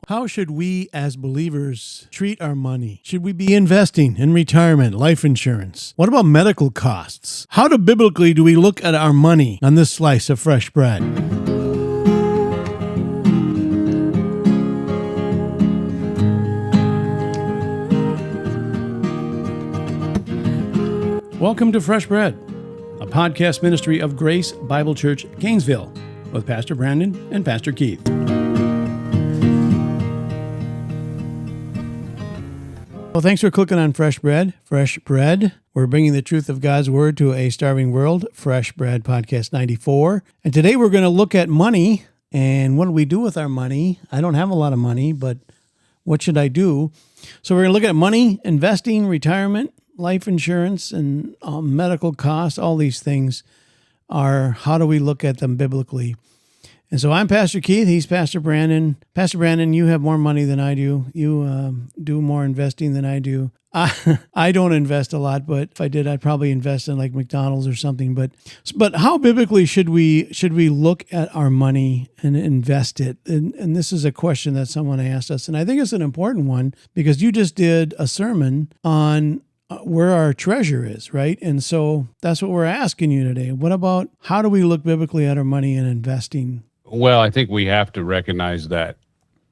How should we as believers treat our money? Should we be investing in retirement, life insurance? What about medical costs? How biblically do we look at our money on this slice of fresh bread? Welcome to Fresh Bread, a podcast ministry of Grace Bible Church, Gainesville, with Pastor Brandon and Pastor Keith. Well, thanks for clicking on Fresh Bread. Fresh Bread. We're bringing the truth of God's Word to a starving world. Fresh Bread Podcast 94. And today we're going to look at money and what do we do with our money? I don't have a lot of money, but what should I do? So we're going to look at money, investing, retirement, life insurance, and medical costs. All these things are, how do we look at them biblically? And so I'm Pastor Keith. He's Pastor Brandon. Pastor Brandon, you have more money than I do. You do more investing than I do. I don't invest a lot, but if I did, I'd probably invest in like McDonald's or something. But how biblically should we look at our money and invest it? And this is a question that someone asked us, and I think it's an important one because you just did a sermon on where our treasure is, right? And so that's what we're asking you today. What about how do we look biblically at our money and investing? Well, I think we have to recognize that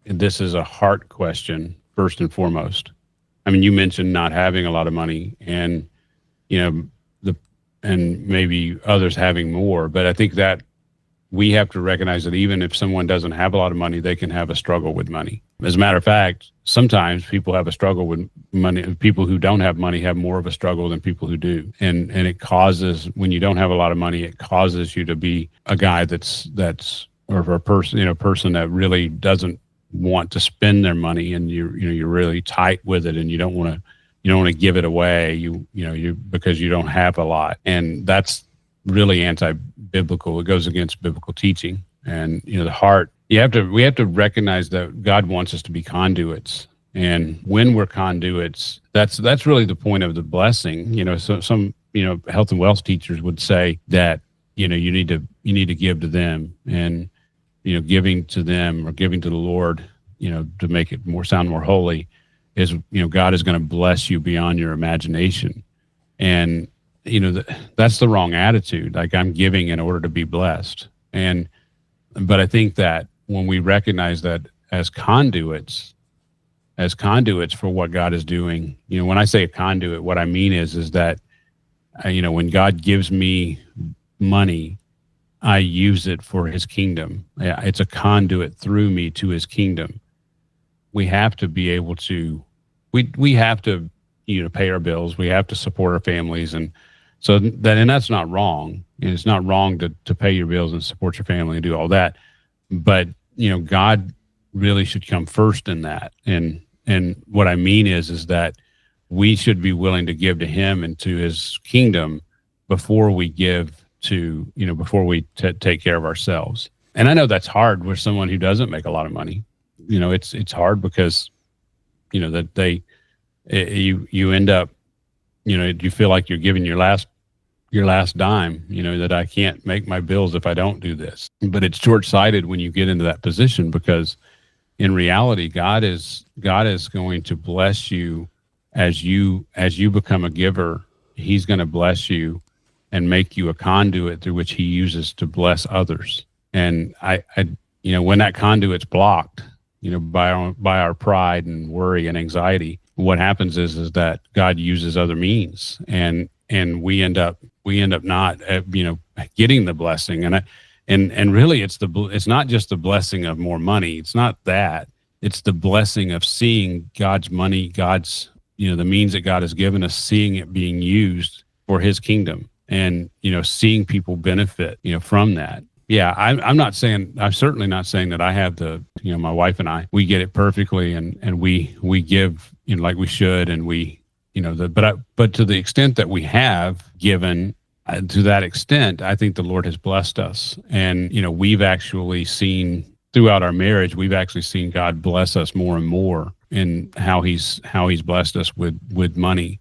this is a heart question first and foremost. I mean, you mentioned not having a lot of money and, and maybe others having more, but I think that we have to recognize that even if someone doesn't have a lot of money, they can have a struggle with money. As a matter of fact, sometimes people have a struggle with money. People who don't have money have more of a struggle than people who do. And it causes, when you don't have a lot of money, it causes you to be a guy that's or a person that really doesn't want to spend their money, and you're really tight with it, and you don't want to give it away. Because you don't have a lot, and that's really anti-biblical. It goes against biblical teaching, and the heart. We have to recognize that God wants us to be conduits, and when we're conduits, that's really the point of the blessing. So some health and wealth teachers would say that you need to give to them, and giving to them or giving to the Lord, to make it sound more holy, is God is going to bless you beyond your imagination, and that's the wrong attitude. Like, I'm giving in order to be blessed, but I think that when we recognize that as conduits for what God is doing, when I say a conduit, what I mean is that when God gives me money, I use it for his kingdom. It's a conduit through me to his kingdom. We have to be able to, we have to, pay our bills. We have to support our families. And so and that's not wrong. It's not wrong to pay your bills and support your family and do all that. But, God really should come first in that. And what I mean is that we should be willing to give to him and to his kingdom before we give to, before we take care of ourselves. And I know that's hard with someone who doesn't make a lot of money. It's hard because, that you end up, you feel like you're giving your last dime, that I can't make my bills if I don't do this. But it's short-sighted when you get into that position, because in reality, God is going to bless you as you become a giver. He's going to bless you and make you a conduit through which he uses to bless others. And I when that conduit's blocked, by our pride and worry and anxiety, what happens is that God uses other means, and we end up not getting the blessing. And really it's not just the blessing of more money. It's not that. It's the blessing of seeing God's money, God's the means that God has given us, seeing it being used for his kingdom. And, seeing people benefit, from that. Yeah, I'm certainly not saying that I have my wife and I, we get it perfectly and we give, like we should. And we, but to the extent that we have given, to that extent, I think the Lord has blessed us. And, we've actually seen throughout our marriage, we've actually seen God bless us more and more in how he's blessed us with money.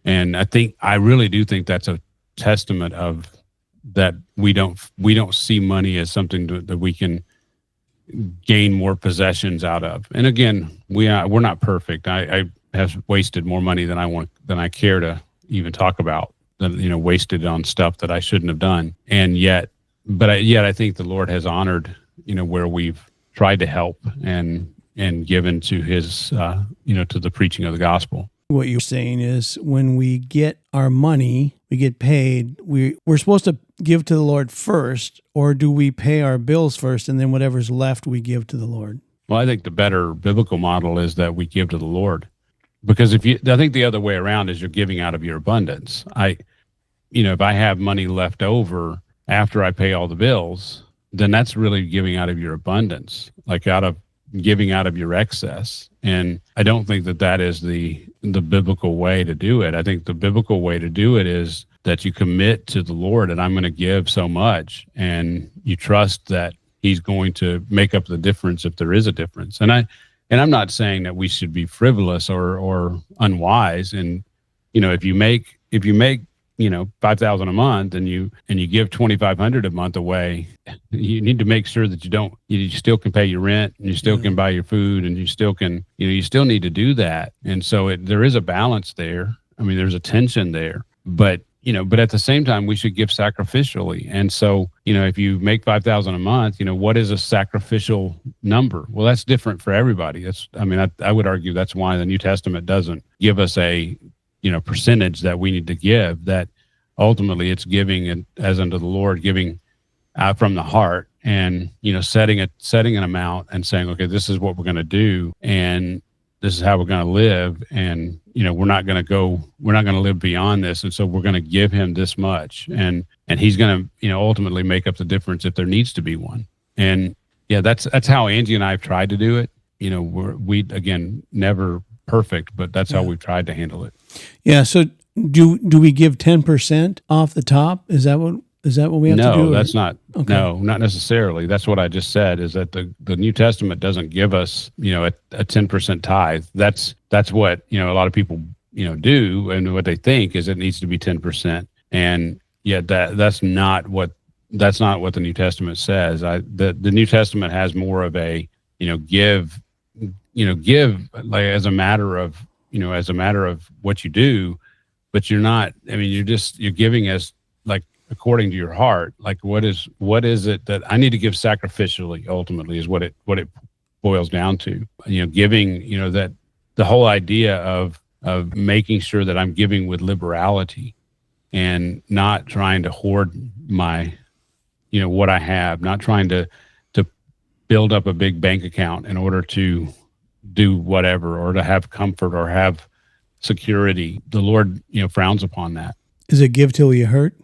And I really do think that's a testament of that we don't see money as something that we can gain more possessions out of. And again, we're not perfect. I have wasted more money than I care to even talk about. Wasted on stuff that I shouldn't have done. And yet I think the Lord has honored, where we've tried to help and given to his, to the preaching of the gospel. What you're saying is when we get our money, we get paid, we're supposed to give to the Lord first, or do we pay our bills first and then whatever's left we give to the Lord? Well, I think the better biblical model is that we give to the Lord. Because I think the other way around is you're giving out of your abundance. If I have money left over after I pay all the bills, then that's really giving out of your abundance, like giving out of your excess. And I don't think that is the biblical way to do it. I think the biblical way to do it is that you commit to the Lord, and I'm going to give so much, and you trust that he's going to make up the difference if there is a difference. And I'm not saying that we should be frivolous or unwise. And if you make $5,000 a month and you give $2,500 a month away, you need to make sure that you still can pay your rent, and you still can buy your food, and you still can, you still need to do that. And so there is a balance there. I mean, there's a tension there, but at the same time, we should give sacrificially. And so, if you make $5,000 a month, what is a sacrificial number? Well, that's different for everybody. I would argue that's why the New Testament doesn't give us a percentage that we need to give, that ultimately it's giving as unto the Lord, giving from the heart, and, setting an amount and saying, okay, this is what we're going to do, and this is how we're going to live. And, we're not going to live beyond this. And so we're going to give him this much, and he's going to, ultimately make up the difference if there needs to be one. And yeah, that's how Angie and I have tried to do it. We again, never perfect, but that's how we've tried to handle it. Yeah. So do we give 10% off the top? Is that what we have to do? No, that's not. Okay. No, not necessarily. That's what I just said, is that the New Testament doesn't give us, a 10% tithe. That's what, a lot of people, do, and what they think is it needs to be 10%. And yet that's not what the New Testament says. The New Testament has more of a, give like as a matter of what you do, but you're not, you're giving as like according to your heart. Like what is it that I need to give sacrificially, ultimately, is what it boils down to. Giving, that the whole idea of making sure that I'm giving with liberality and not trying to hoard my, what I have, not trying to build up a big bank account in order to do whatever, or to have comfort or have security. The Lord, frowns upon that. Is it give till you hurt?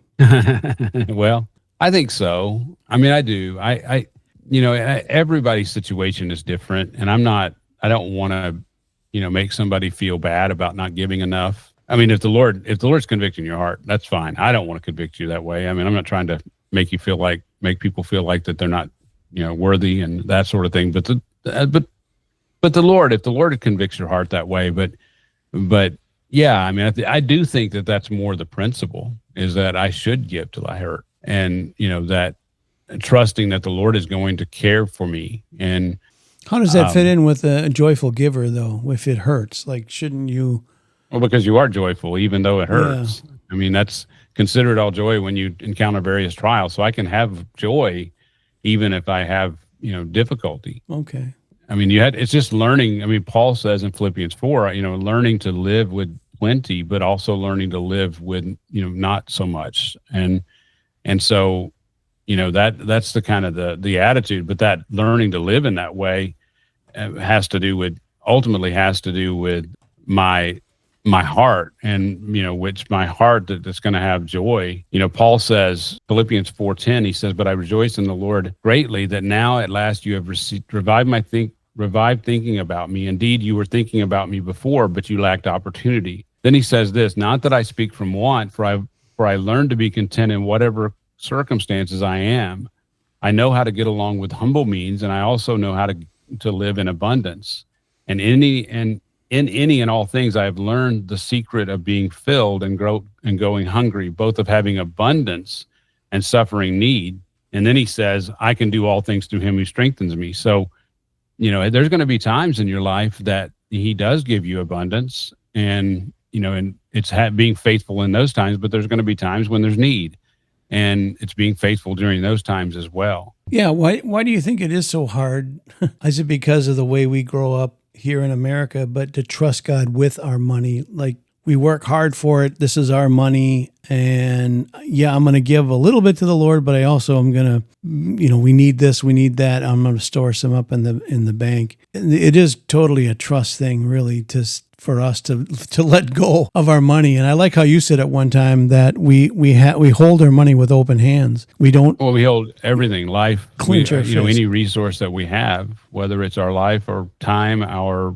Well, I think so. I do. Everybody's situation is different, and I don't want to, make somebody feel bad about not giving enough. If the Lord's convicting your heart, that's fine. I don't want to convict you that way. I'm not trying to make people feel like that they're not, worthy and that sort of thing. But the Lord, if the Lord convicts your heart that way, but yeah, I do think that that's more the principle, is that I should give till I hurt, and that trusting that the Lord is going to care for me. And how does that fit in with a joyful giver, though? If it hurts, like, shouldn't you? Well, because you are joyful, even though it hurts. Yeah. That's consider it all joy when you encounter various trials. So I can have joy even if I have, difficulty. Okay. It's just learning. Paul says in Philippians 4, learning to live with plenty, but also learning to live with, not so much. And so, that's the kind of the attitude, but that learning to live in that way ultimately has to do with my heart, and which my heart that's going to have joy. Paul says, Philippians 4:10, he says, "But I rejoice in the Lord greatly that now at last you have revived thinking about me. Indeed, you were thinking about me before, but you lacked opportunity." Then he says this, "Not that I speak from want, for I learned to be content in whatever circumstances I am. I know how to get along with humble means, and I also know how to live in abundance. And in any and all things, I have learned the secret of being filled and going hungry, both of having abundance and suffering need. And then he says, I can do all things through him who strengthens me. So, there's going to be times in your life that he does give you abundance, and, and it's being faithful in those times, but there's going to be times when there's need, and it's being faithful during those times as well. Yeah. Why do you think it is so hard? Is it because of the way we grow up here in America, but to trust God with our money? Like, we work hard for it. This is our money. And yeah, I'm going to give a little bit to the Lord, but I also am going to, we need this, we need that. I'm going to store some up in the bank. It is totally a trust thing, really, for us to let go of our money. And I like how you said at one time that we hold our money with open hands. We don't. Well, we hold everything, life, clench our fist. Any resource that we have, whether it's our life or time, our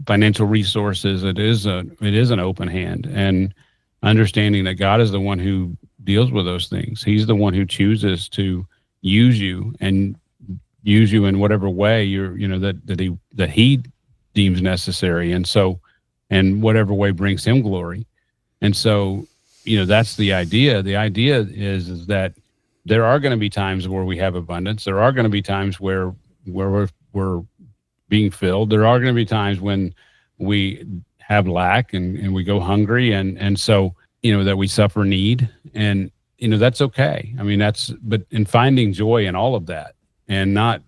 financial resources, it is an open hand, and understanding that God is the one who deals with those things. He's the one who chooses to use you and use you in whatever way that he deems necessary. And whatever way brings him glory. And so, that's the idea. The idea is that there are going to be times where we have abundance. There are going to be times where we're being filled. There are going to be times when we have lack and we go hungry, and so that we suffer need, and that's okay. I mean, but in finding joy in all of that, and not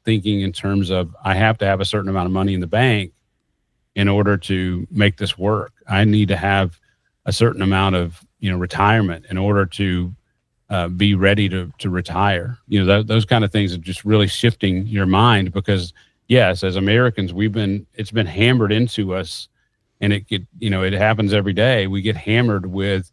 thinking in terms of I have to have a certain amount of money in the bank in order to make this work. I need to have a certain amount of retirement in order to be ready to retire. Those kind of things are just really shifting your mind, because yes, as Americans, it's been hammered into us, and it happens every day. We get hammered with,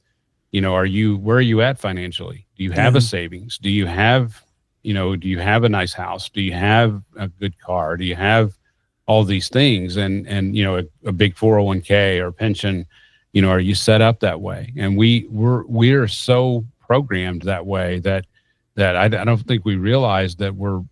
where are you at financially? Do you have a savings? Do you have a nice house? Do you have a good car? Do you have all these things? And a big 401k or pension, are you set up that way? And we're so programmed that way that I don't think we realize that we're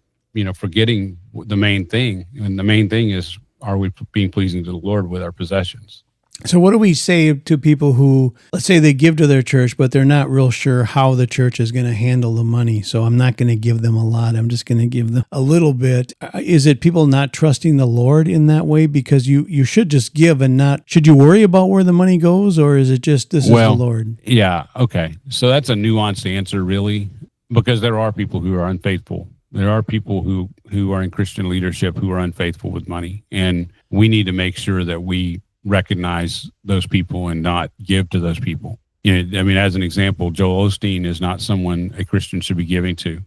forgetting the main thing. And the main thing is, are we being pleasing to the Lord with our possessions? So what do we say to people who, let's say they give to their church, but they're not real sure how the church is going to handle the money? So I'm not going to give them a lot. I'm just going to give them a little bit. Is it people not trusting the Lord in that way? Because you should just give and not, should you worry about where the money goes? Or is it just, this is the Lord? Yeah. Okay. So that's a nuanced answer, really, because there are people who are unfaithful. There are people who are in Christian leadership who are unfaithful with money. And we need to make sure that we recognize those people and not give to those people. As an example, Joel Osteen is not someone a Christian should be giving to.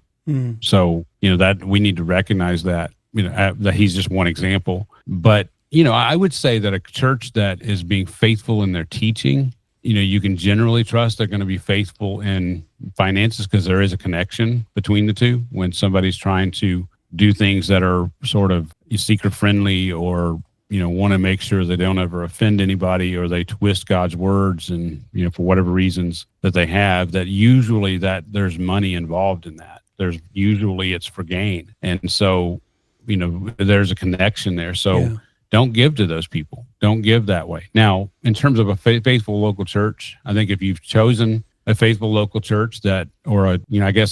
So, that we need to recognize that, that he's just one example. But, I would say that a church that is being faithful in their teaching, you can generally trust they're going to be faithful in finances, because there is a connection between the two. When somebody's trying to do things that are sort of seeker friendly, or want to make sure they don't ever offend anybody, or they twist God's words, and for whatever reasons that they have, that usually that there's money involved in that. There's usually it's for gain, and so there's a connection there. So don't give to those people. Don't give that way. Now, in terms of a faithful local church, I think if you've chosen a faithful local church or a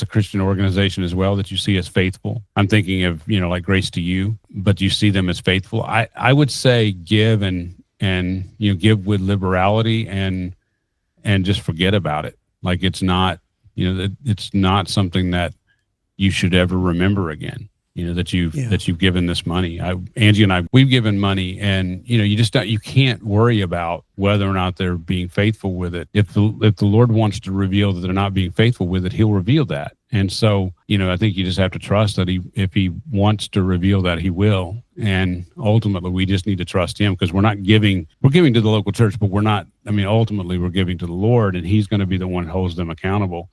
Christian organization as well that you see as faithful. I'm thinking of, like Grace to You, but you see them as faithful. I would say give and give with liberality and just forget about it. Like it's not something that you should ever remember again. That you've given this money. Angie and I, we've given money, and you can't worry about whether or not they're being faithful with it. If the Lord wants to reveal that they're not being faithful with it, He'll reveal that. And so, I think you just have to trust that if He wants to reveal that, He will. And ultimately, we just need to trust Him, because we're giving to the local church, but ultimately we're giving to the Lord, and He's going to be the one who holds them accountable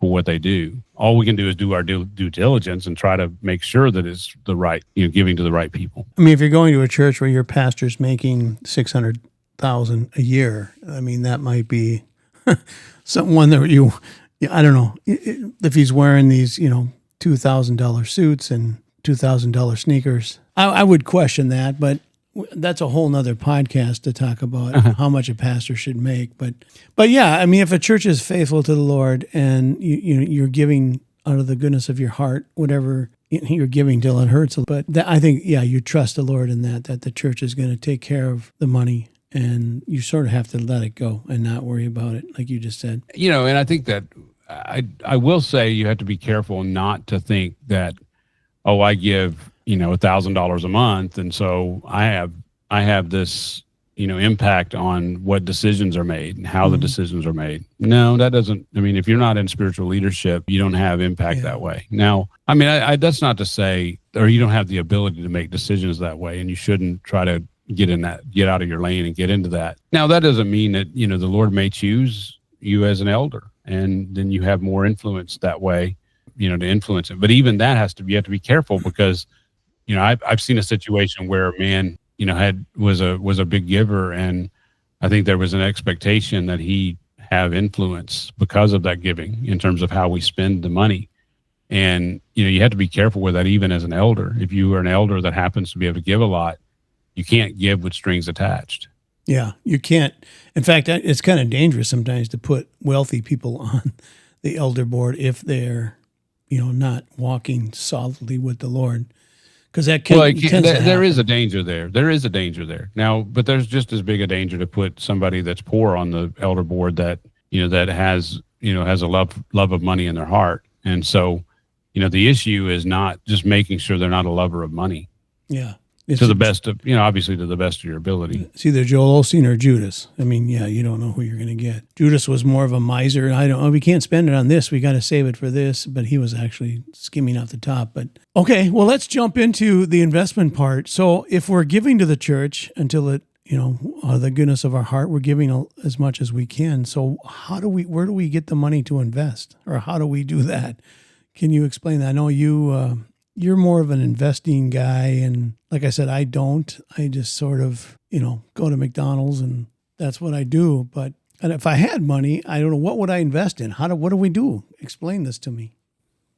for what they do. All we can do is do our due diligence and try to make sure that it's the right, giving to the right people. If you're going to a church where your pastor's making $600,000 a year, that might be someone that I don't know if he's wearing these, $2,000 suits and $2,000 sneakers. I would question that, but that's a whole nother podcast to talk about how much a pastor should make. But yeah, I mean, if a church is faithful to the Lord and you're giving out of the goodness of your heart, whatever you're giving till it hurts. But I think, yeah, you trust the Lord in that the church is going to take care of the money, and you sort of have to let it go and not worry about it, like you just said. And I think that I will say you have to be careful not to think that, I give, $1,000 a month, and so I have this, impact on what decisions are made and how the decisions are made. No, that doesn't. I mean, if you're not in spiritual leadership, you don't have impact that way. Now, I mean, that's not to say, or you don't have the ability to make decisions that way, and you shouldn't try to get out of your lane and get into that. Now, that doesn't mean that, the Lord may choose you as an elder, and then you have more influence that way, to influence it. But even that you have to be careful, because, I've seen a situation where a man, was a big giver, and I think there was an expectation that he have influence because of that giving in terms of how we spend the money. And, you have to be careful with that, even as an elder. If you are an elder that happens to be able to give a lot, you can't give with strings attached. Yeah, you can't. In fact, it's kind of dangerous sometimes to put wealthy people on the elder board if they're, not walking solidly with the Lord. Because that there is a danger there. There is a danger there. Now, but there's just as big a danger to put somebody that's poor on the elder board that, that has a love of money in their heart. And so, the issue is not just making sure they're not a lover of money. Yeah. To the best of, obviously to the best of your ability. It's either Joel Osteen or Judas. I mean, yeah, you don't know who you're going to get. Judas was more of a miser. We can't spend it on this. We got to save it for this. But he was actually skimming off the top. But okay, well, let's jump into the investment part. So if we're giving to the church until it, the goodness of our heart, we're giving as much as we can. So where do we get the money to invest, or how do we do that? Can you explain that? I know you're more of an investing guy, and like I said, I don't. I just sort of, go to McDonald's, and that's what I do. And if I had money, I don't know, what would I invest in? What do we do? Explain this to me.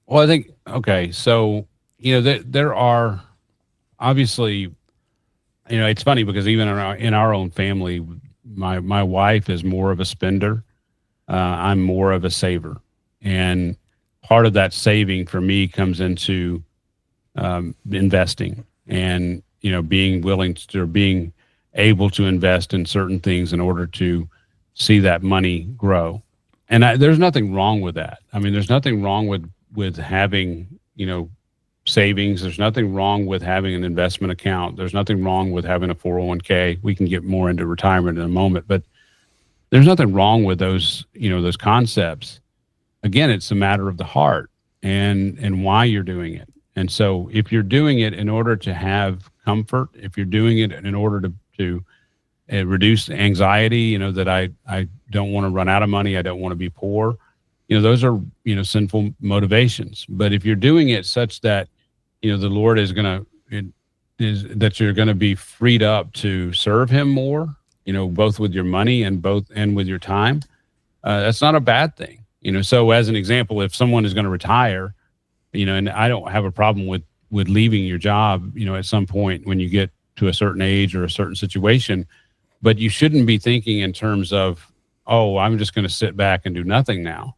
Well, I think, okay, so, there are obviously, it's funny because even in our own family, my wife is more of a spender. I'm more of a saver. And part of that saving for me comes into investing, and being willing to, or being able to invest in certain things in order to see that money grow. And there's nothing wrong with that. I mean, there's nothing wrong with having savings. There's nothing wrong with having an investment account. There's nothing wrong with having a 401k. We can get more into retirement in a moment, but there's nothing wrong with those those concepts. Again, it's a matter of the heart and why you're doing it. And so if you're doing it in order to have comfort, if you're doing it in order to reduce anxiety, that I don't want to run out of money, I don't want to be poor, those are, sinful motivations. But if you're doing it such that, the Lord is that you're going to be freed up to serve him more, both with your money and with your time, that's not a bad thing. So as an example, if someone is going to retire, and I don't have a problem with leaving your job, at some point when you get to a certain age or a certain situation, but you shouldn't be thinking in terms of, I'm just going to sit back and do nothing now.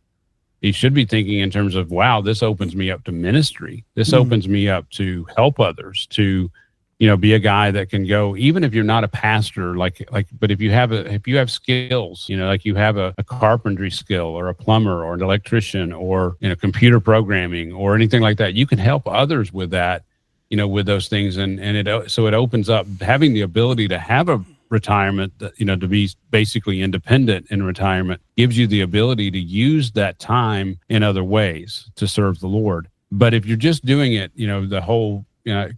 You should be thinking in terms of, wow, this opens me up to ministry. This opens me up to help others, to, be a guy that can go, even if you're not a pastor, but if you have skills, like you have a carpentry skill, or a plumber, or an electrician, or, computer programming, or anything like that, you can help others with that, with those things. So it opens up, having the ability to have a retirement, to be basically independent in retirement, gives you the ability to use that time in other ways to serve the Lord. But if you're just doing it, the whole,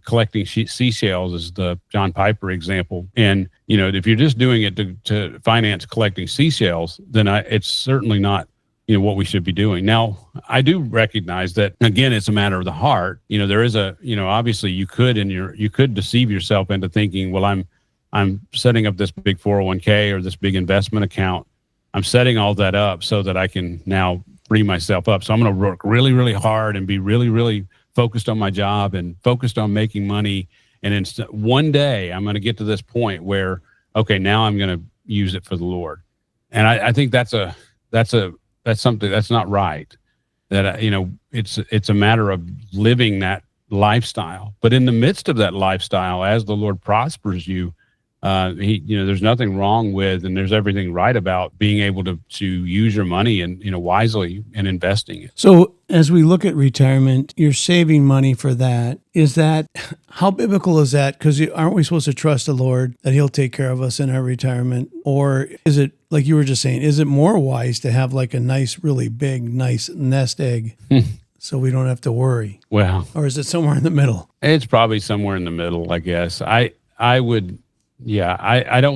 collecting seashells is the John Piper example. And, if you're just doing it to finance collecting seashells, then it's certainly not, what we should be doing. Now, I do recognize that, again, it's a matter of the heart. There is obviously you could deceive yourself into thinking, well, I'm setting up this big 401k or this big investment account. I'm setting all that up so that I can now free myself up. So I'm going to work really, really hard and be really, really focused on my job and focused on making money. And one day I'm going to get to this point where, okay, now I'm going to use it for the Lord. And I think that's something that's not right. That, it's a matter of living that lifestyle. But in the midst of that lifestyle, as the Lord prospers you, there's nothing wrong with, and there's everything right about being able to use your money and, wisely and investing it. So as we look at retirement, you're saving money for that. How biblical is that? Because aren't we supposed to trust the Lord that he'll take care of us in our retirement? Or is it, like you were just saying, is it more wise to have like a nice, really big, nice nest egg so we don't have to worry? Well, or is it somewhere in the middle? It's probably somewhere in the middle, I guess. I don't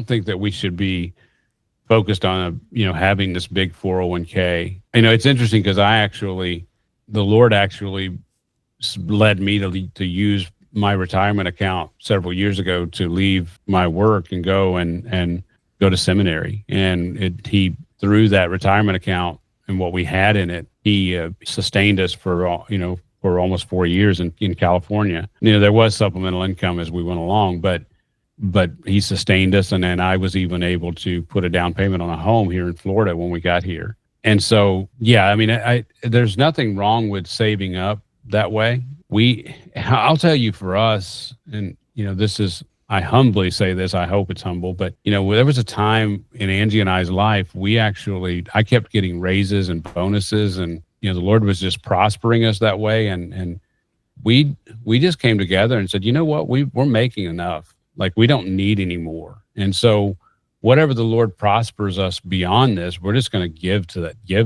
think that we should be focused on having this big 401k. It's interesting because the Lord actually led me to use my retirement account several years ago to leave my work and go go to seminary. And he, through that retirement account and what we had in it, he sustained us for almost 4 years in California. There was supplemental income as we went along, but he sustained us. And then I was even able to put a down payment on a home here in Florida when we got here. And so, there's nothing wrong with saving up that way. I'll tell you, for us, and, I humbly say this, I hope it's humble, but, there was a time in Angie and I's life, I kept getting raises and bonuses, and, the Lord was just prospering us that way. And we just came together and said, you know what, we're making enough. Like, we don't need any more. And so whatever the Lord prospers us beyond this, we're just going to give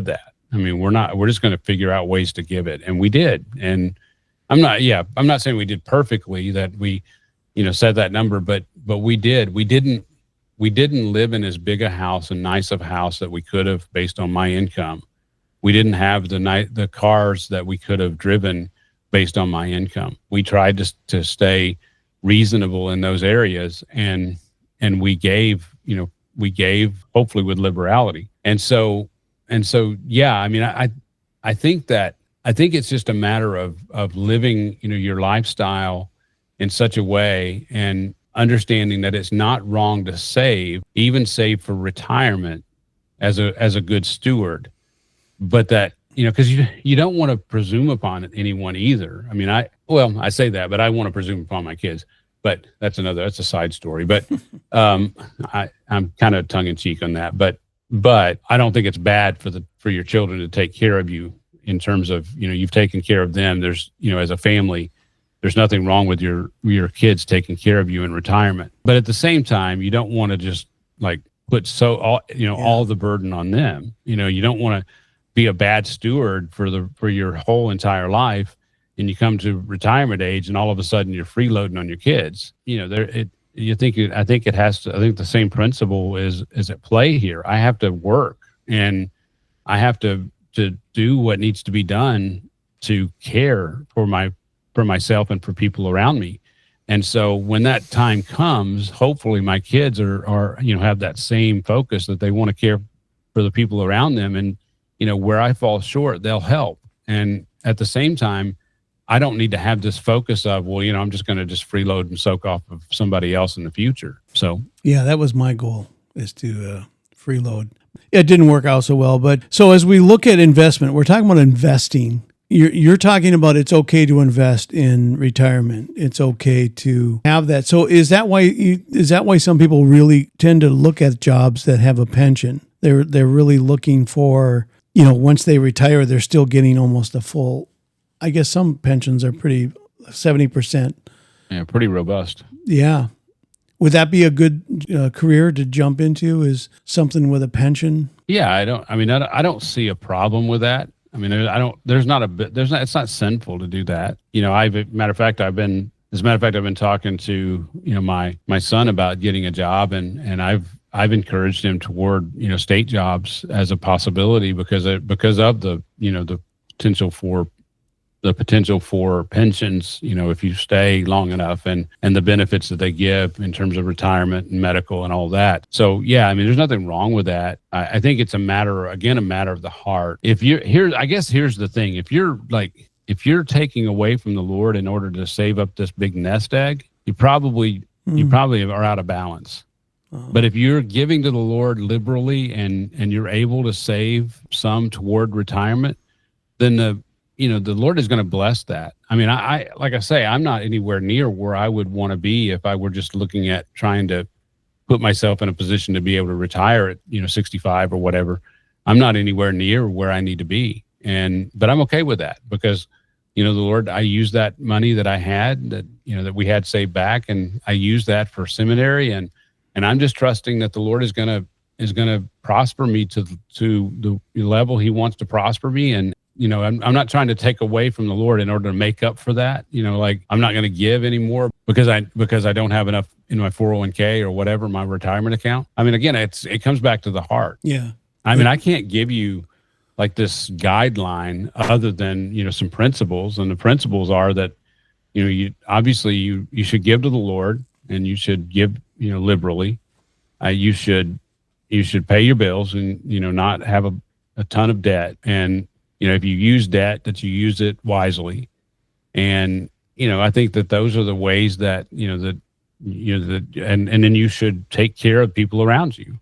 that. I mean, we're just going to figure out ways to give it. And we did. And I'm not saying we did perfectly, that we, said that number, but we did. We didn't live in as big a house and nice of a house that we could have based on my income. We didn't have the cars that we could have driven based on my income. We tried to stay reasonable in those areas, and we gave hopefully with liberality. And so I think it's just a matter of living your lifestyle in such a way, and understanding that it's not wrong to save, even save for retirement as a good steward, but that because you don't want to presume upon anyone either. I mean, I say that, but I want to presume upon my kids. But that's a side story. But I'm kind of tongue in cheek on that. But I don't think it's bad for your children to take care of you, in terms of you've taken care of them. There's as a family, there's nothing wrong with your kids taking care of you in retirement. But at the same time, you don't want to just like put all the burden on them. You don't want to be a bad steward for your whole entire life, and you come to retirement age and all of a sudden you're freeloading on your kids. I think the same principle is at play here. I have to work, and I have to do what needs to be done to care for myself and for people around me. And so when that time comes, hopefully my kids are have that same focus, that they want to care for the people around them, and where I fall short, they'll help. And at the same time, I don't need to have this focus of, I'm just going to just freeload and soak off of somebody else in the future. So yeah, that was my goal, is to freeload. It didn't work out so well, but so as we look at investment, we're talking about investing. You're talking about it's okay to invest in retirement. It's okay to have that. So is that why some people really tend to look at jobs that have a pension? They're really looking for, once they retire, they're still getting almost a full. I guess some pensions are pretty 70%. Yeah, pretty robust. Yeah. Would that be a good career to jump into, is something with a pension? Yeah, I don't see a problem with that. I mean, it's not sinful to do that. Matter of fact, I've been talking to, my son about getting a job, and I've encouraged him toward, state jobs as a possibility because of the, the potential for pensions, if you stay long enough, and the benefits that they give in terms of retirement and medical and all that. So yeah, there's nothing wrong with that. I think it's a matter of the heart. I guess here's the thing. If you're taking away from the Lord in order to save up this big nest egg, you probably are out of balance. But if you're giving to the Lord liberally and you're able to save some toward retirement, then the Lord is going to bless that. I mean, I like I say, I'm not anywhere near where I would want to be if I were just looking at trying to put myself in a position to be able to retire at 65 or whatever. I'm not anywhere near where I need to be, but I'm okay with that because the Lord, I used that money that I had that we had saved back, and I used that for seminary, and I'm just trusting that the Lord is gonna prosper me to the level He wants to prosper me. And I'm not trying to take away from the Lord in order to make up for that. Like I'm not going to give anymore because I don't have enough in my 401k or whatever, my retirement account. I mean, again, it comes back to the heart. Yeah. I mean, I can't give you like this guideline other than some principles, and the principles are that you obviously you should give to the Lord, and you should give liberally. You should pay your bills and not have a ton of debt, and if you use debt, that you use it wisely. And I think that those are the ways that and then you should take care of people around you,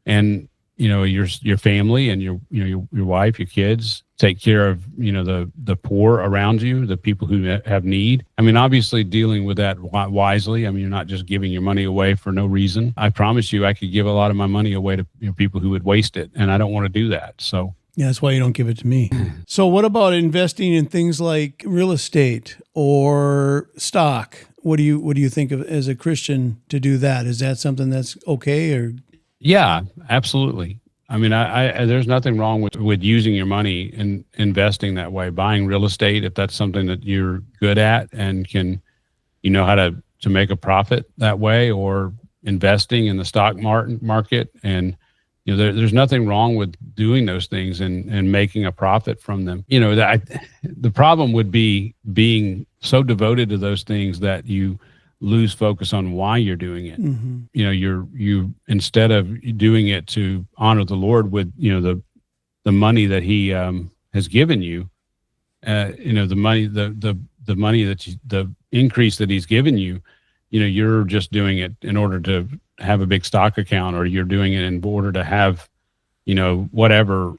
and your family and your wife, your kids. Take care of the poor around you, the people who have need. I mean, obviously dealing with that wisely. I mean, you're not just giving your money away for no reason. I promise you, I could give a lot of my money away to people who would waste it, and I don't want to do that. So yeah, that's why you don't give it to me. So what about investing in things like real estate or stock? What do you think of as a Christian to do that? Is that something that's okay? Or yeah, absolutely. I mean, I there's nothing wrong with using your money and investing that way. Buying real estate, if that's something that you're good at and can, how to make a profit that way, or investing in the stock market. And, there's nothing wrong with doing those things and making a profit from them. The problem would be being so devoted to those things that you lose focus on why you're doing it. mm-hmm. You instead of doing it to honor the Lord with the money that He has given you, the money the increase that He's given you, you're just doing it in order to have a big stock account, or you're doing it in order to have whatever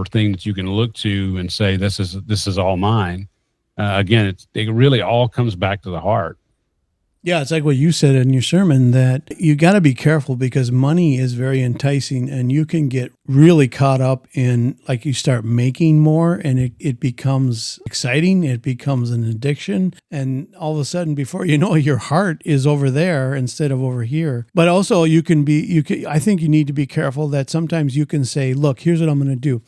thing that you can look to and say this is all mine. Again, it really all comes back to the heart. Yeah, it's like what you said in your sermon, that you got to be careful because money is very enticing, and you can get really caught up in, like, you start making more and it becomes exciting. It becomes an addiction. And all of a sudden, before you know it, your heart is over there instead of over here. But also I think you need to be careful that sometimes you can say, look, here's what I'm going to do.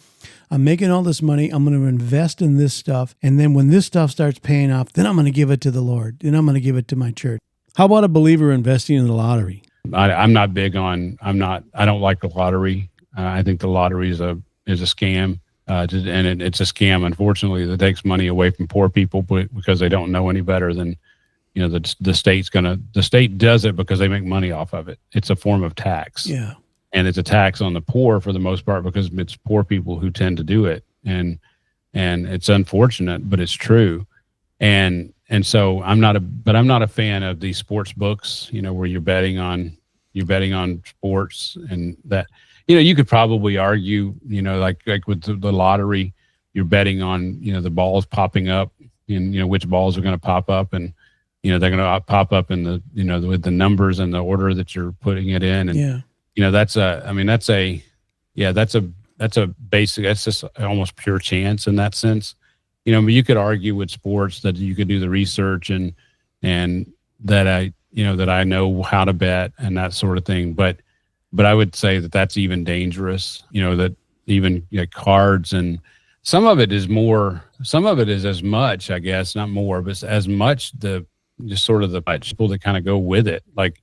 I'm making all this money. I'm going to invest in this stuff. And then when this stuff starts paying off, then I'm going to give it to the Lord. Then I'm going to give it to my church. How about a believer investing in the lottery? I'm not big on, I don't like the lottery. I think the lottery is a scam. And it's a scam, unfortunately, that takes money away from poor people because they don't know any better than, the state does it because they make money off of it. It's a form of tax. Yeah. And it's a tax on the poor for the most part because it's poor people who tend to do it. And it's unfortunate, but it's true. And so I'm not a fan of these sports books, where you're betting on sports, and that, you could probably argue, like with the lottery, you're betting on, the balls popping up and, which balls are going to pop up, and, they're going to pop up in the, with the numbers and the order that you're putting it in. And, yeah. That's just almost pure chance in that sense. But you could argue with sports that you could do the research and that I know how to bet and that sort of thing. But I would say that that's even dangerous, that even cards, and some of it is as much, I guess, not more, but as much the people that kind of go with it. Like,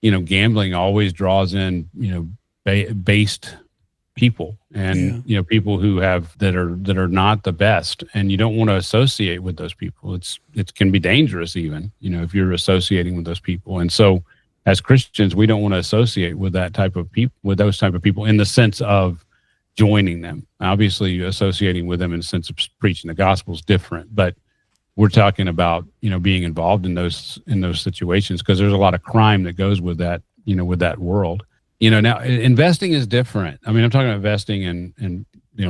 gambling always draws in, based people and, people who that are not the best, and you don't want to associate with those people. It can be dangerous even, if you're associating with those people. And so as Christians, we don't want to associate with those type of people in the sense of joining them. Obviously associating with them in the sense of preaching the gospel is different, but we're talking about, being involved in those situations, because there's a lot of crime that goes with that, with that world. Now investing is different. I mean, I'm talking about investing in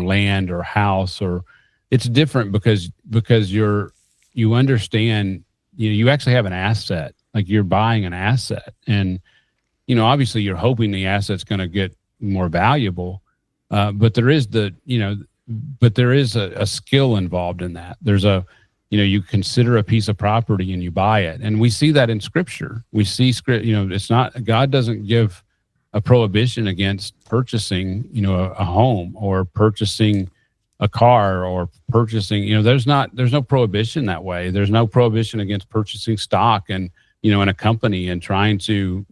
land or house, or it's different because you understand, you actually have an asset, like you're buying an asset, and obviously you're hoping the asset's going to get more valuable, but there is a skill involved in that. There's you consider a piece of property and you buy it, and we see that in Scripture. We see it's not, God doesn't give a prohibition against purchasing, a home, or purchasing a car, or purchasing, there's no prohibition that way. There's no prohibition against purchasing stock and, in a company, and trying to,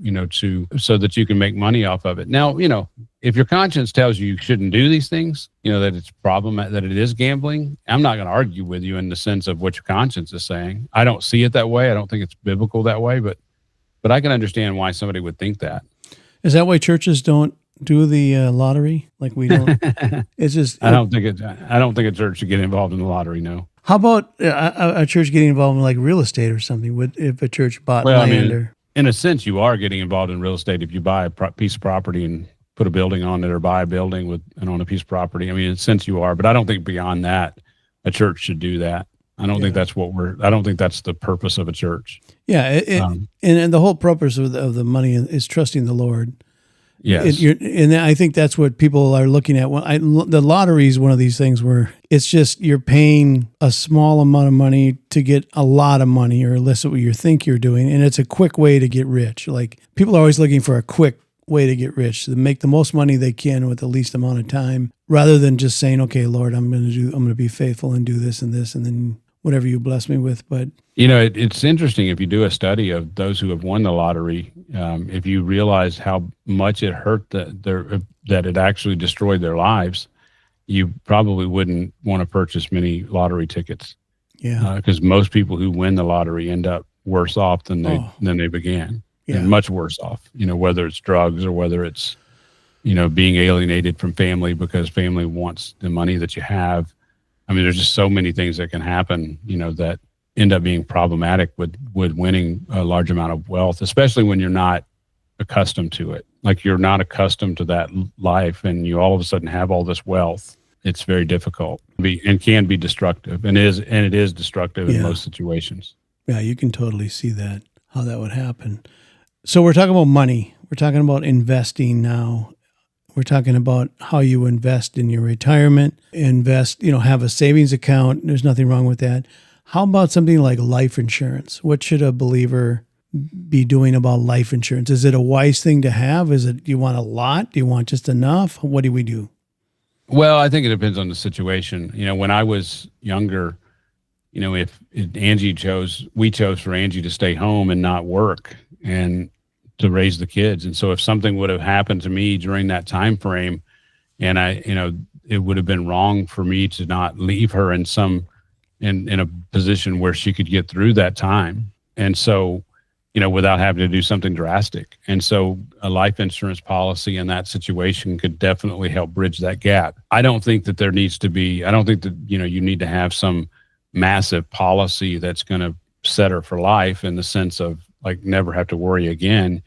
so that you can make money off of it. Now, if your conscience tells you shouldn't do these things, that it's that it is gambling, I'm not going to argue with you in the sense of what your conscience is saying. I don't see it that way. I don't think it's biblical that way, but I can understand why somebody would think that. Is that why churches don't do the lottery? Like we don't. It's just. I don't think a church should get involved in the lottery. No. How about a church getting involved in like real estate or something? If a church bought land, in a sense, you are getting involved in real estate if you buy a piece of property and put a building on it, or buy a building and own a piece of property. I mean, in a sense, you are, but I don't think beyond that, a church should do that. I don't think that's I don't think that's the purpose of a church. Yeah, and the whole purpose of the money is trusting the Lord. Yes. And I think that's what people are looking at. The lottery is one of these things where it's just you're paying a small amount of money to get a lot of money, or less of what you think you're doing, and it's a quick way to get rich. Like people are always looking for a quick way to get rich, to make the most money they can with the least amount of time, rather than just saying, "Okay, Lord, I'm going to be faithful and do this and this, and then whatever you bless me with." But it's interesting if you do a study of those who have won the lottery. If you realize how much it hurt that it actually destroyed their lives, you probably wouldn't want to purchase many lottery tickets. Yeah, because most people who win the lottery end up worse off than they began, and much worse off. Whether it's drugs, or whether it's being alienated from family because family wants the money that you have. I mean, there's just so many things that can happen, that end up being problematic with winning a large amount of wealth, especially when you're not accustomed to it. Like you're not accustomed to that life, and you all of a sudden have all this wealth. It's very difficult and can be destructive, and it is destructive in most situations. Yeah, you can totally see that, how that would happen. So we're talking about money. We're talking about investing now. We're talking about how you invest in your retirement, have a savings account. There's nothing wrong with that. How about something like life insurance? What should a believer be doing about life insurance? Is it a wise thing to have? Do you want a lot? Do you want just enough? What do we do? Well, I think it depends on the situation. When I was younger, if we chose for Angie to stay home and not work and to raise the kids. And so if something would have happened to me during that time frame, and it would have been wrong for me to not leave her in a position where she could get through that time. And so, without having to do something drastic. And so a life insurance policy in that situation could definitely help bridge that gap. I don't think that you need to have some massive policy that's going to set her for life in the sense of like never have to worry again.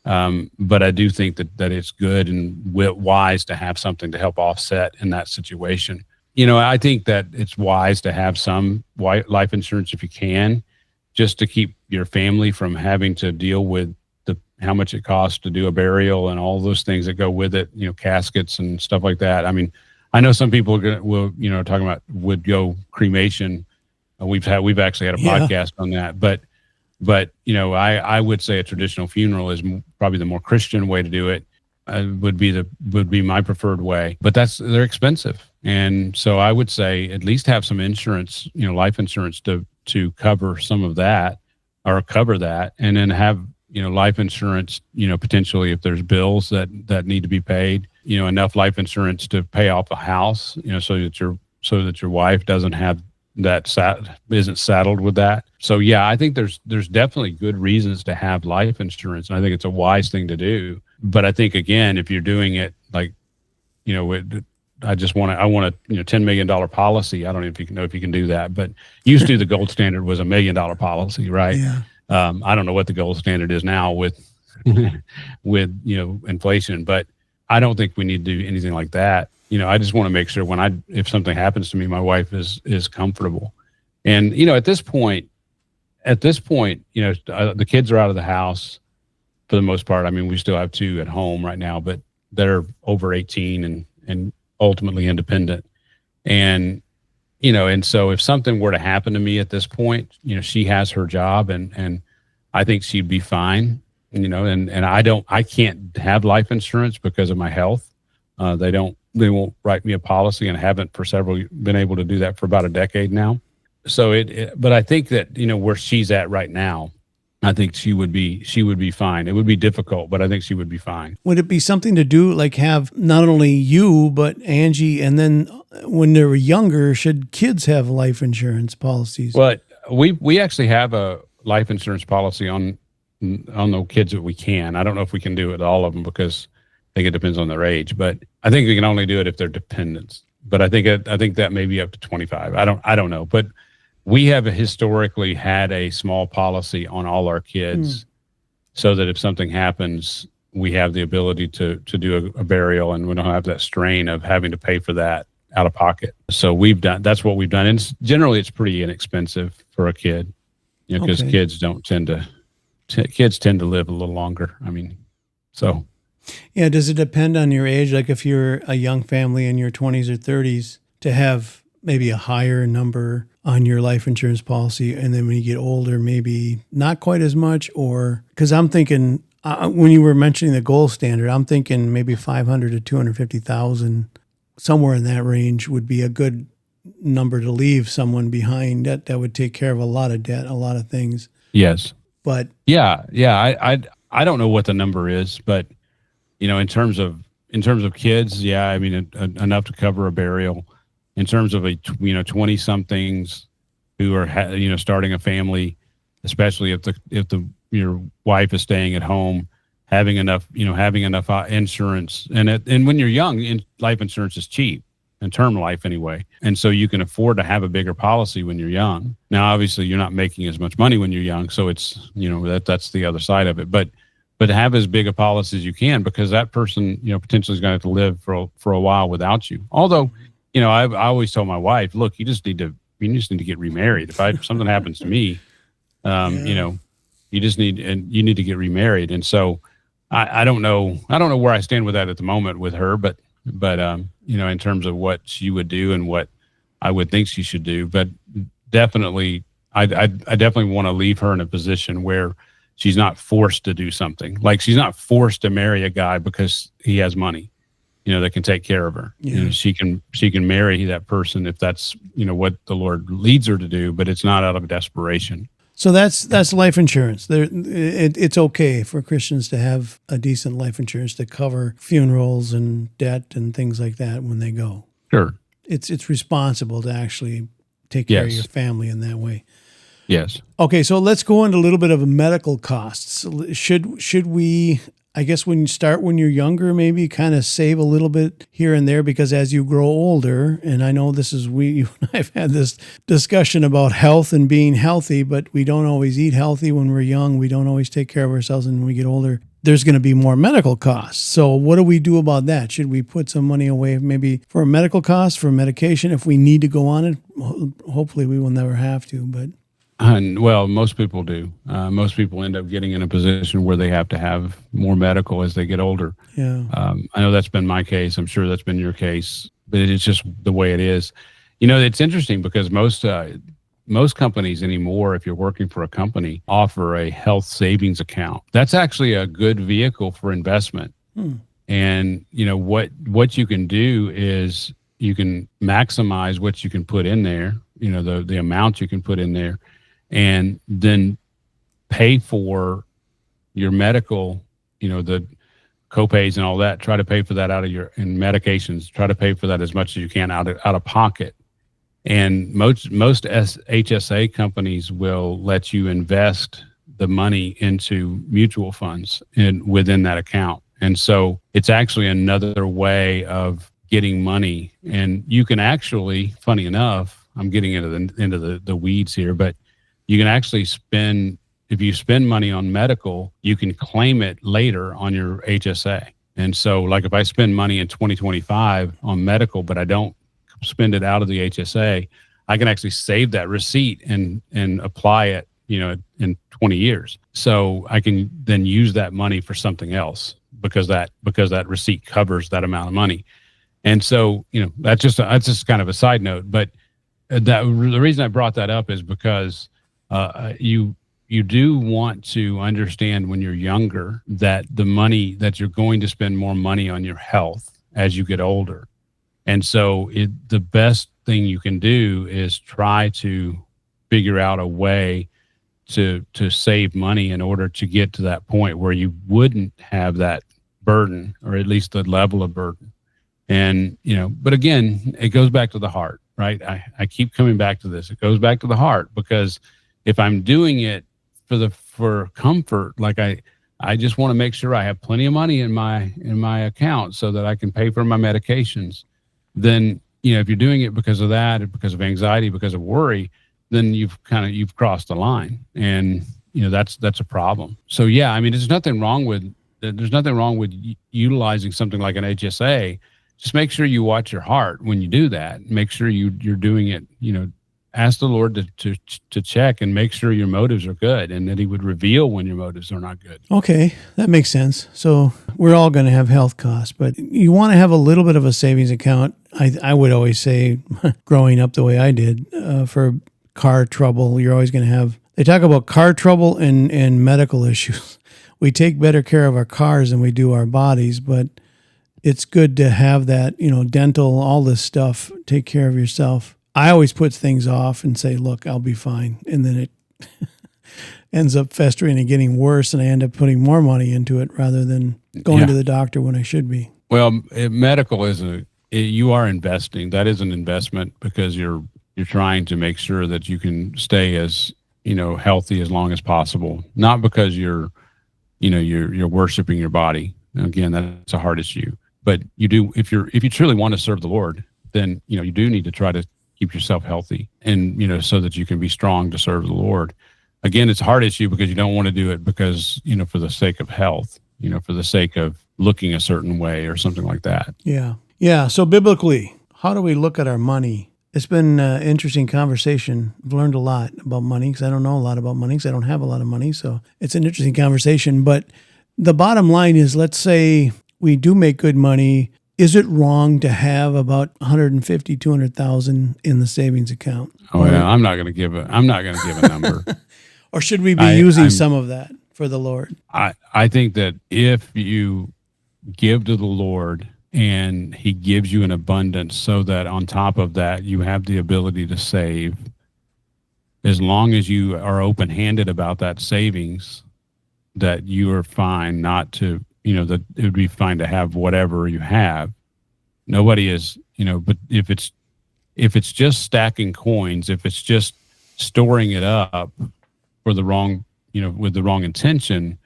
But I do think that it's good and wise to have something to help offset in that situation. I think that it's wise to have some life insurance if you can, just to keep your family from having to deal with how much it costs to do a burial and all those things that go with it, caskets and stuff like that. I mean, I know some people will, talking about would go cremation. We've actually had a podcast on that, but I would say a traditional funeral is probably the more Christian way to do it. Would be my preferred way, but they're expensive, and so I would say at least have some insurance, life insurance to cover some of that, or cover that, and then have life insurance, potentially if there's bills that need to be paid, enough life insurance to pay off a house, so that your wife doesn't have isn't saddled with that. So yeah, I think there's definitely good reasons to have life insurance, and I think it's a wise thing to do. But I think again, if you're doing it like, I want a $10 million policy. I don't know if you can do that, but used to the gold standard was $1 million policy, right? Yeah. I don't know what the gold standard is now with with inflation, but I don't think we need to do anything like that. I just want to make sure if something happens to me, my wife is comfortable. And at this point, the kids are out of the house for the most part. I mean, we still have 2 at home right now, but they're over 18 and ultimately independent. And so if something were to happen to me at this point, she has her job, and I think she'd be fine. And I can't have life insurance because of my health. They won't write me a policy, and haven't been able to do that for about a decade now. So but I think that, where she's at right now, I think she would be fine. It would be difficult, but I think she would be fine. Would it be something to do, like have not only you, but Angie, and then when they were younger, should kids have life insurance policies? Well, we actually have a life insurance policy on the kids that we can. I don't know if we can do it all of them because I think it depends on their age, but I think we can only do it if they're dependents. But I think that may be up to 25. I don't know, but we have historically had a small policy on all our kids, so that if something happens, we have the ability to do a burial, and we don't have that strain of having to pay for that out of pocket. So that's what we've done. And generally it's pretty inexpensive for a kid, because kids tend to live a little longer. I mean, so. Yeah. Does it depend on your age? Like if you're a young family in your 20s or 30s, to have maybe a higher number on your life insurance policy, and then when you get older, maybe not quite as much? Or because I'm thinking, when you were mentioning the gold standard, I'm thinking maybe 500 to 250,000, somewhere in that range would be a good number to leave someone behind. That would take care of a lot of debt, a lot of things. Yes. But yeah. I don't know what the number is, but in terms of kids, yeah, I mean, enough to cover a burial. In terms of 20 somethings who are starting a family, especially if your wife is staying at home, having enough insurance, and when you're young, life insurance is cheap, and term life anyway, and so you can afford to have a bigger policy when you're young. Now, obviously, you're not making as much money when you're young, so it's that's the other side of it, but have as big a policy as you can, because that person potentially is going to have to live for a while without you. Although, I always tell my wife, look, you just need to get remarried. If something happens to me, you need to get remarried. And so I don't know where I stand with that at the moment with her, but in terms of what she would do and what I would think she should do, but definitely, I definitely want to leave her in a position where she's not forced to do something. Like, she's not forced to marry a guy because he has money, that can take care of her. Yeah. She can marry that person if that's, what the Lord leads her to do, but it's not out of desperation. So that's life insurance. It's okay for Christians to have a decent life insurance to cover funerals and debt and things like that when they go. Sure. It's responsible to actually take care of your family in that way. Yes. Okay, so let's go into a little bit of medical costs. Should we, I guess, when you're younger, maybe kind of save a little bit here and there, because as you grow older, and I know you and I have had this discussion about health and being healthy, but we don't always eat healthy when we're young. We don't always take care of ourselves, and when we get older, there's going to be more medical costs. So what do we do about that? Should we put some money away maybe for a medical cost, for medication, if we need to go on it? Hopefully we will never have to, but... Well, most people do. Most people end up getting in a position where they have to have more medical as they get older. Yeah. I know that's been my case. I'm sure that's been your case, but it's just the way it is. It's interesting because most companies anymore, if you're working for a company, offer a health savings account. That's actually a good vehicle for investment. And, what you can do is you can maximize what you can put in there, the amount you can put in there, and then pay for your medical, the copays and all that. Try to pay for that in medications. Try to pay for that as much as you can out of pocket. And most HSA companies will let you invest the money into mutual funds within that account. And so it's actually another way of getting money. And you can actually, funny enough, I'm getting into the weeds here, but you can actually if you spend money on medical, you can claim it later on your HSA. And so like if I spend money in 2025 on medical, but I don't spend it out of the HSA, I can actually save that receipt and apply it, in 20 years. So I can then use that money for something else because that receipt covers that amount of money. And so, that's just kind of a side note, but the reason I brought that up is because you do want to understand when you're younger that the money that you're going to spend more money on your health as you get older. And so the best thing you can do is try to figure out a way to save money in order to get to that point where you wouldn't have that burden, or at least the level of burden. And, but again, it goes back to the heart, right? I keep coming back to this. It goes back to the heart, because if I'm doing it for comfort, like I just want to make sure I have plenty of money in my account so that I can pay for my medications, then, if you're doing it because of that, because of anxiety, because of worry, then you've crossed the line, and that's a problem. So yeah, I mean, there's nothing wrong with utilizing something like an HSA. Just make sure you watch your heart when you do that. Make sure you're doing it. Ask the Lord to check and make sure your motives are good, and that He would reveal when your motives are not good. Okay, that makes sense. So we're all going to have health costs, but you want to have a little bit of a savings account. I would always say, growing up the way I did, for car trouble, you're always going to have. They talk about car trouble and medical issues. We take better care of our cars than we do our bodies, but it's good to have that, dental, all this stuff, take care of yourself. I always put things off and say, look, I'll be fine. And then it ends up festering and getting worse, and I end up putting more money into it rather than going to the doctor when I should be. Well, medical you are investing. That is an investment, because you're trying to make sure that you can stay as, healthy as long as possible. Not because you're worshiping your body. Again, that's a heart issue. But you do, if you truly want to serve the Lord, then, you do need to try to keep yourself healthy, and, so that you can be strong to serve the Lord. Again, it's a heart issue because you don't want to do it because, for the sake of health, for the sake of looking a certain way or something like that. Yeah. Yeah. So biblically, how do we look at our money? It's been an interesting conversation. I've learned a lot about money because I don't know a lot about money because I don't have a lot of money. So it's an interesting conversation. But the bottom line is, let's say we do make good money. Is it wrong to have about $150,000, $200,000 in the savings account? Oh yeah, I'm not going to give a number. Or should we be using some of that for the Lord? I think that if you give to the Lord and He gives you an abundance, so that on top of that you have the ability to save, as long as you are open-handed about that savings, that you are fine not to. That it would be fine to have whatever you have. Nobody is, but if it's just stacking coins, if it's just storing it up for the wrong, with the wrong intention,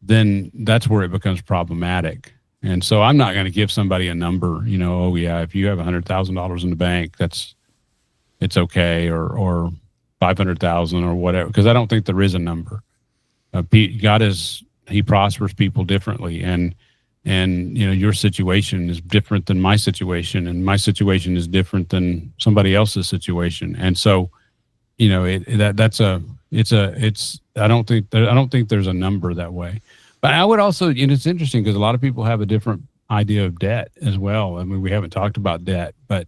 then that's where it becomes problematic. And so I'm not going to give somebody a number, oh yeah, if you have $100,000 in the bank, it's okay, or 500,000 or whatever, because I don't think there is a number. He prospers people differently, and your situation is different than my situation, and my situation is different than somebody else's situation. And so, I don't think there's a number that way. But I would also, it's interesting because a lot of people have a different idea of debt as well. I mean, we haven't talked about debt, but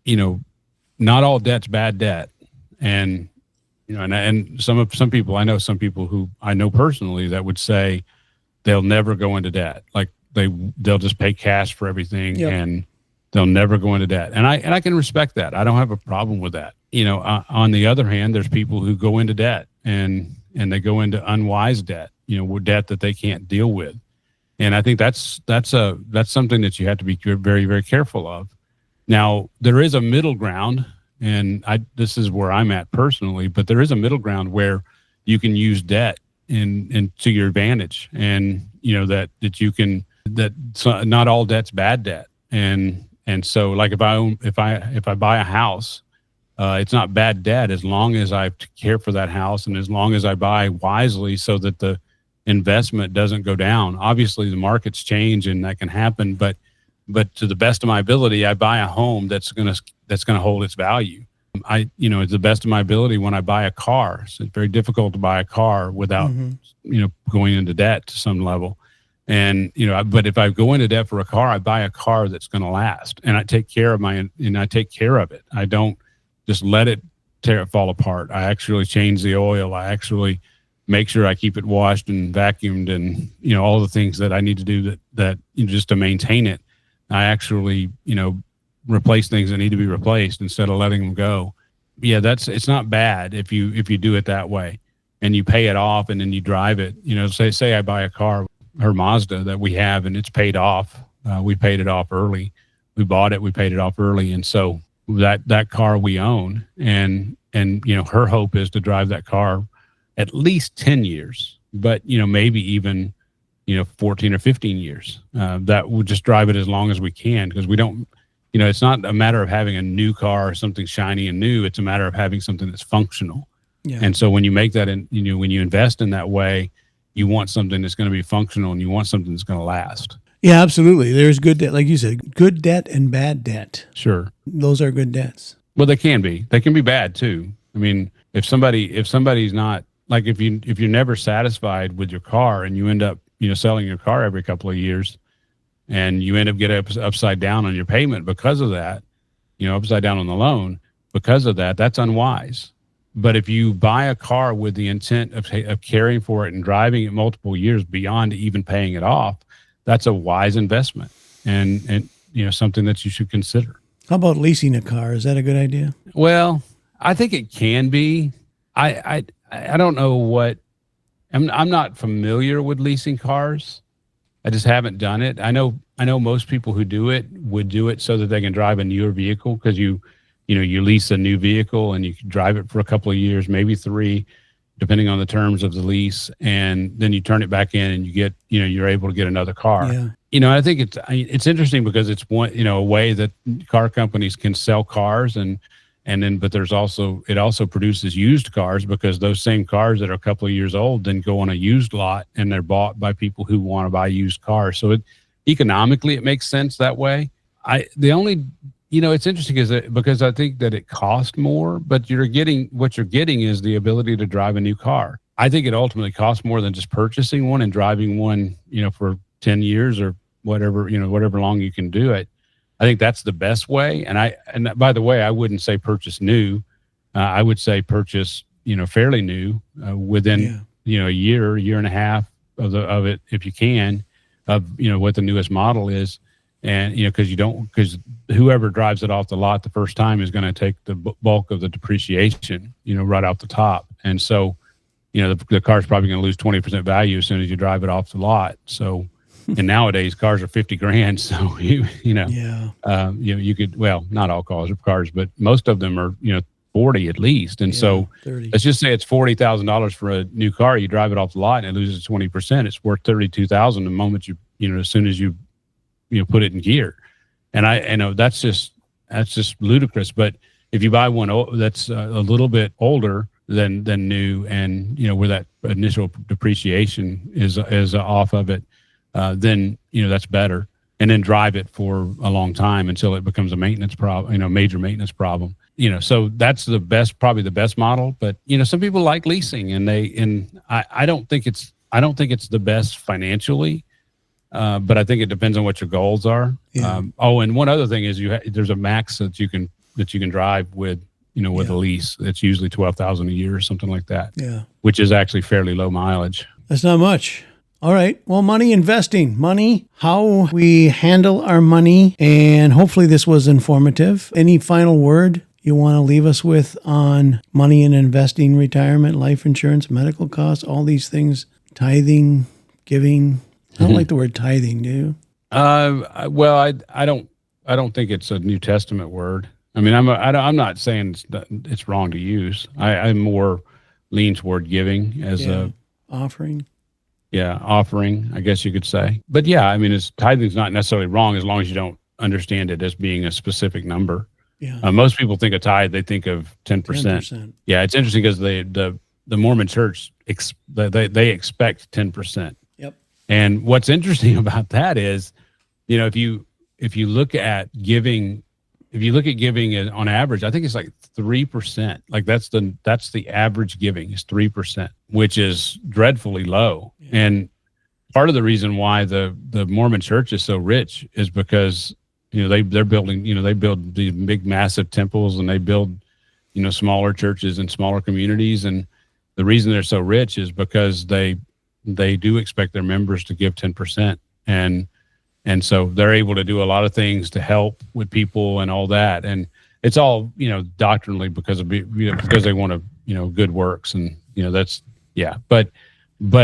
not all debt's bad debt, and and some people, I know some people who I know personally that would say they'll never go into debt. Like they'll just pay cash for everything, yep, and they'll never go into debt. And I can respect that. I don't have a problem with that. On the other hand, there's people who go into debt and they go into unwise debt, debt that they can't deal with. And I think that's something that you have to be very, very careful of. Now, there is a middle ground. And this is where I'm at personally, but there is a middle ground where you can use debt in to your advantage, and not all debt's bad debt, and And so like if I buy a house, it's not bad debt as long as I care for that house and as long as I buy wisely so that the investment doesn't go down. Obviously the markets change and that can happen, but to the best of my ability, I buy a home that's going to hold its value. It's the best of my ability when I buy a car. So it's very difficult to buy a car without, going into debt to some level. And, but if I go into debt for a car, I buy a car that's going to last, and I take care of it. I don't just let it fall apart. I actually change the oil. I actually make sure I keep it washed and vacuumed and, all the things that I need to do that just to maintain it. I actually, replace things that need to be replaced instead of letting them go. Yeah, it's not bad if you do it that way and you pay it off and then you drive it. Say I buy a car, her Mazda that we have, and it's paid off. We paid it off early. We bought it, we paid it off early. And so that car we own, and her hope is to drive that car at least 10 years, but maybe even 14 or 15 years. That we'll just drive it as long as we can, because we don't, it's not a matter of having a new car or something shiny and new. It's a matter of having something that's functional. Yeah. And so when you make that when you invest in that way, you want something that's going to be functional and you want something that's going to last. Yeah, absolutely. There's good debt, like you said, good debt and bad debt. Sure. Those are good debts. Well, they can be bad too. I mean, if somebody's not, like if you're never satisfied with your car and you end up, selling your car every couple of years and you end up getting upside down on your payment because of that, upside down on the loan because of that, that's unwise. But if you buy a car with the intent of caring for it and driving it multiple years beyond even paying it off, that's a wise investment and something that you should consider. How about leasing a car? Is that a good idea? Well, I think it can be. I don't know what. I'm not familiar with leasing cars. I just haven't done it. I know most people who do it would do it so that they can drive a newer vehicle, because you lease a new vehicle and you can drive it for a couple of years, maybe 3, depending on the terms of the lease, and then you turn it back in and you get, you're able to get another car. Yeah. I think it's interesting because it's one, a way that car companies can sell cars but it also produces used cars, because those same cars that are a couple of years old then go on a used lot and they're bought by people who want to buy used cars. So economically it makes sense that way. It's interesting because I think that it costs more, but what you're getting is the ability to drive a new car. I think it ultimately costs more than just purchasing one and driving one, for 10 years or whatever long you can do it. I think that's the best way. And by the way, I wouldn't say purchase new. I would say purchase, fairly new, within, a year and a half of it, if you can, of, what the newest model is. And, because whoever drives it off the lot the first time is going to take the bulk of the depreciation, right off the top. And so, the car's probably going to lose 20% value as soon as you drive it off the lot. So, and nowadays cars are $50,000. So, you could, well, not all cars, but most of them are, 40 at least. And so 30. Let's just say it's $40,000 for a new car. You drive it off the lot and it loses 20%. It's worth $32,000 the moment as soon as you put it in gear. And I know that's just ludicrous. But if you buy one that's a little bit older than new, and where that initial depreciation is off of it, then that's better. And then drive it for a long time until it becomes a maintenance problem, major maintenance problem. So that's probably the best model. But some people like leasing, and I don't think it's the best financially. But I think it depends on what your goals are. Yeah. And one other thing is there's a max that you can drive with a lease. It's usually 12,000 a year or something like that. Yeah, which is actually fairly low mileage. That's not much. All right. Well, money, how we handle our money, and hopefully this was informative. Any final word you want to leave us with on money and investing, retirement, life insurance, medical costs, all these things, tithing, giving? I don't like the word tithing, do you? Well, I don't think it's a New Testament word. I mean, I'm not saying it's wrong to use. I'm more lean toward giving as a offering. Yeah, offering, I guess you could say. But yeah, I mean, tithing's not necessarily wrong as long as you don't understand it as being a specific number. Yeah. Most people think of tithe, they think of 10%. 10%. Yeah, it's interesting because the Mormon Church they expect 10%. Yep. And what's interesting about that is, if you look at giving, on average, I think it's like 3%. Like that's the average giving is 3%, which is dreadfully low. Yeah. And part of the reason why the Mormon Church is so rich is because they're building, they build these big massive temples, and they build smaller churches and smaller communities. And the reason they're so rich is because they do expect their members to give 10%, and so they're able to do a lot of things to help with people and all that. And it's all doctrinally because they want to good works, and that's But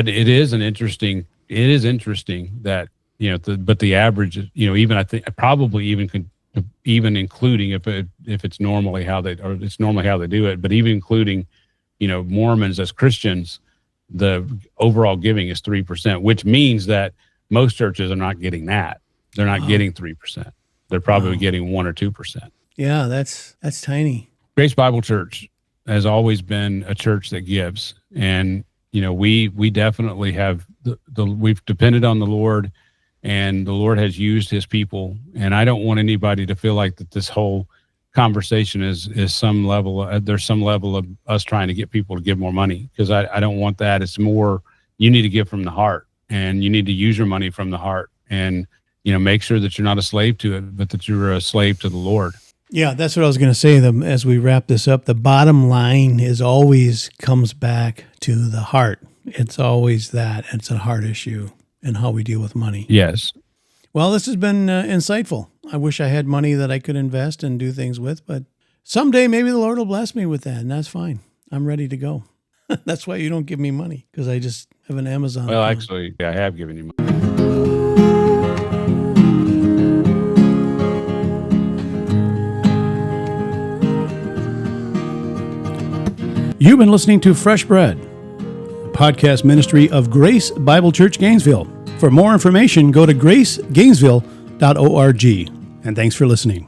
it is interesting that but the average, even I think probably even including if it's normally how they do it, but even including Mormons as Christians, the overall giving is 3%, which means that most churches are not getting that. They're not getting 3%. They're probably getting 1 or 2%. Yeah, that's tiny. Grace Bible Church has always been a church that gives, and we definitely have we've depended on the Lord, and the Lord has used His people. And I don't want anybody to feel like that this whole conversation is some level. There's some level of us trying to get people to give more money, because I don't want that. It's more, you need to give from the heart, and you need to use your money from the heart, and make sure that you're not a slave to it, but that you're a slave to the Lord. Yeah, that's what I was going to say. As we wrap this up, the bottom line always comes back to the heart. It's always that. It's a heart issue and how we deal with money. Yes. Well, this has been insightful. I wish I had money that I could invest and do things with, but someday maybe the Lord will bless me with that, and that's fine. I'm ready to go. That's why you don't give me money, because I just have an Amazon Well, account. actually, I have given you money. You've been listening to Fresh Bread, a podcast ministry of Grace Bible Church Gainesville. For more information, go to gracegainesville.org. And thanks for listening.